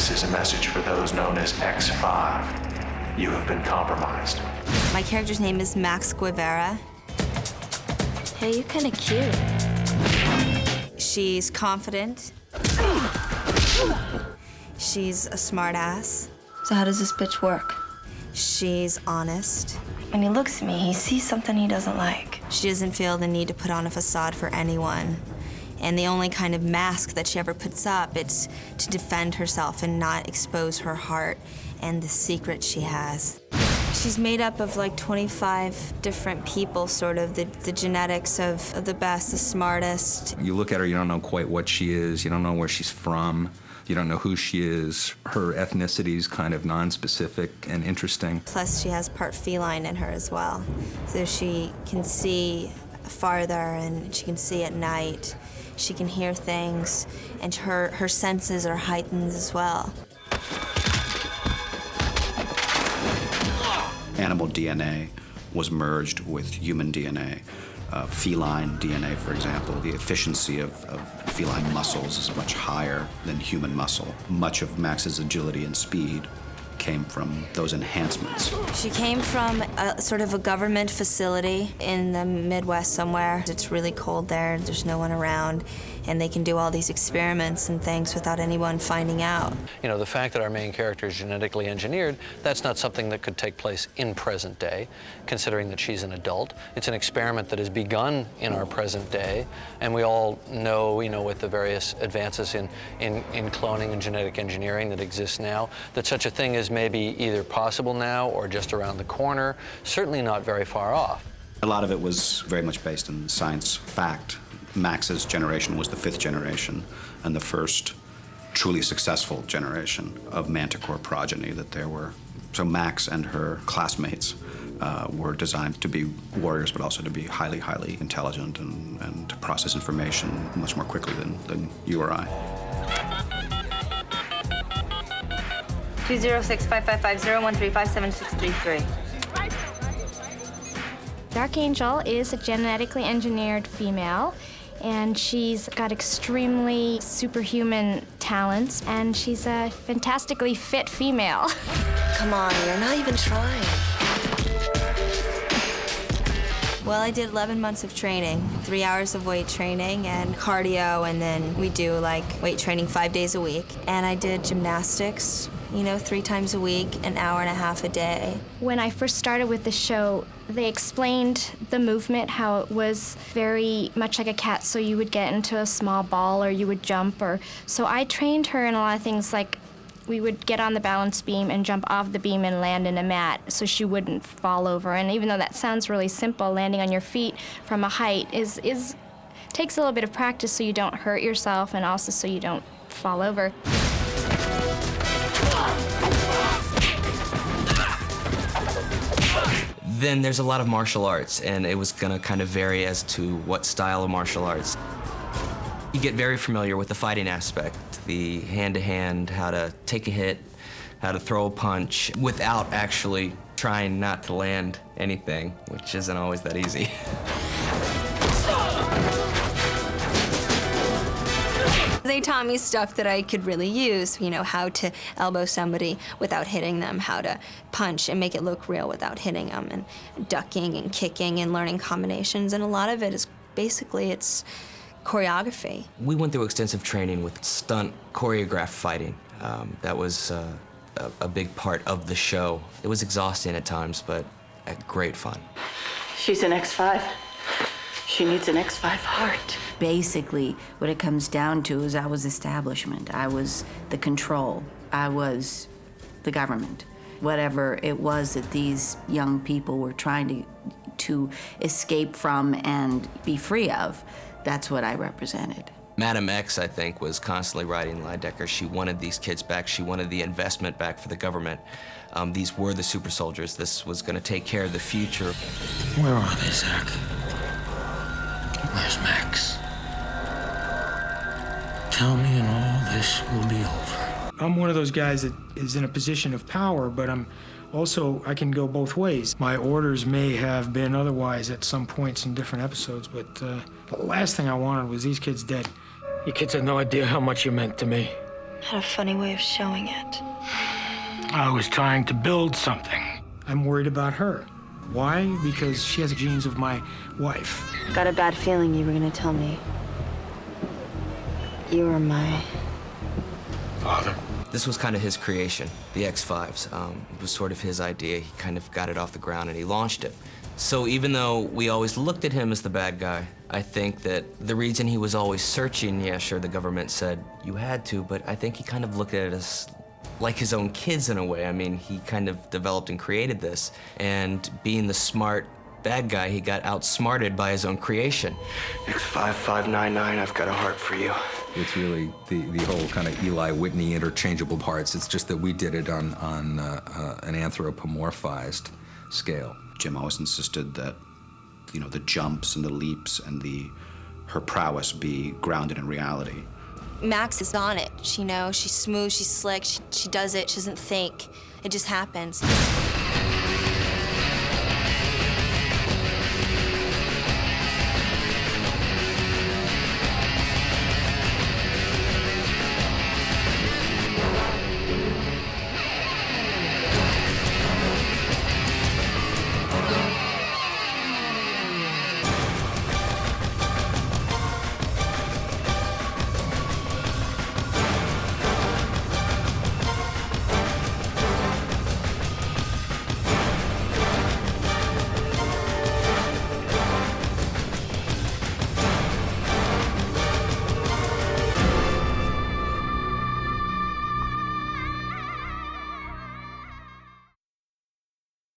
This is a message for those known as X5. You have been compromised. My character's name is Max Guevara. Hey, you're kind of cute. She's confident. She's a smartass. So how does this bitch work? She's honest. When he looks at me, he sees something he doesn't like. She doesn't feel the need to put on a facade for anyone. And the only kind of mask that she ever puts up, it's to defend herself and not expose her heart and the secret she has. She's made up of like 25 different people, sort of, the genetics of the best, the smartest. You look at her, you don't know quite what she is, you don't know where she's from, you don't know who she is. Her ethnicity is kind of non-specific and interesting. Plus, she has part feline in her as well. So she can see farther and she can see at night. She can hear things, and her senses are heightened as well. Animal DNA was merged with human DNA. Feline DNA, for example, the efficiency of feline muscles is much higher than human muscle. Much of Max's agility and speed came from those enhancements. She came from a sort of a government facility in the Midwest somewhere. It's really cold there, there's no one around, and they can do all these experiments and things without anyone finding out. You know, the fact that our main character is genetically engineered, that's not something that could take place in present day, considering that she's an adult. It's an experiment that has begun in our present day, and we all know, you know, with the various advances in cloning and genetic engineering that exists now, that such a thing is maybe either possible now or just around the corner, certainly not very far off. A lot of it was very much based in science fact. Max's generation was the 5th generation and the first truly successful generation of manticore progeny that there were. So Max and her classmates were designed to be warriors, but also to be highly, highly intelligent and to process information much more quickly than you or I. 206-555-013-57633. Dark Angel is a genetically engineered female, and she's got extremely superhuman talents, and she's a fantastically fit female. Come on, you're not even trying. Well, I did 11 months of training, 3 hours of weight training and cardio, and then we do like weight training 5 days a week. And I did gymnastics, you know, 3 times a week, an hour and a half a day. When I first started with the show, they explained the movement, how it was very much like a cat, so you would get into a small ball or you would jump, or so I trained her in a lot of things, like we would get on the balance beam and jump off the beam and land in a mat so she wouldn't fall over. And even though that sounds really simple, landing on your feet from a height takes a little bit of practice so you don't hurt yourself and also so you don't fall over. Then there's a lot of martial arts, and it was gonna kind of vary as to what style of martial arts. You get very familiar with the fighting aspect, the hand-to-hand, how to take a hit, how to throw a punch, without actually trying not to land anything, which isn't always that easy. They taught me stuff that I could really use, you know, how to elbow somebody without hitting them, how to punch and make it look real without hitting them, and ducking and kicking and learning combinations. And a lot of it is basically, it's choreography. We went through extensive training with stunt choreographed fighting. That was a big part of the show. It was exhausting at times, but great fun. She's an X5. She needs an X5 heart. Basically, what it comes down to is I was establishment. I was the control. I was the government. Whatever it was that these young people were trying to escape from and be free of, that's what I represented. Madam X, I think, was constantly writing Linedecker. She wanted these kids back. She wanted the investment back for the government. These were the super soldiers. This was going to take care of the future. Where are they, Zach? Where's Max? Tell me and all this will be over. I'm one of those guys that is in a position of power, but I can go both ways. My orders may have been otherwise at some points in different episodes, but the last thing I wanted was these kids dead. You kids have no idea how much you meant to me. Had a funny way of showing it. I was trying to build something. I'm worried about her. Why? Because she has the genes of my wife. Got a bad feeling you were gonna tell me you were my Father. This was kind of his creation, the X-Fives. It was sort of his idea. He kind of got it off the ground and he launched it. So even though we always looked at him as the bad guy, I think that the reason he was always searching, yeah, sure, the government said you had to, but I think he kind of looked at it as like his own kids in a way. I mean, he kind of developed and created this, and being the smart bad guy, he got outsmarted by his own creation. X5599, I've got a heart for you. It's really the whole kind of Eli Whitney interchangeable parts. It's just that we did it on an anthropomorphized scale. Jim always insisted that, you know, the jumps and the leaps and her prowess be grounded in reality. Max is on it. She's smooth, she's slick, she does it, she doesn't think. It just happens.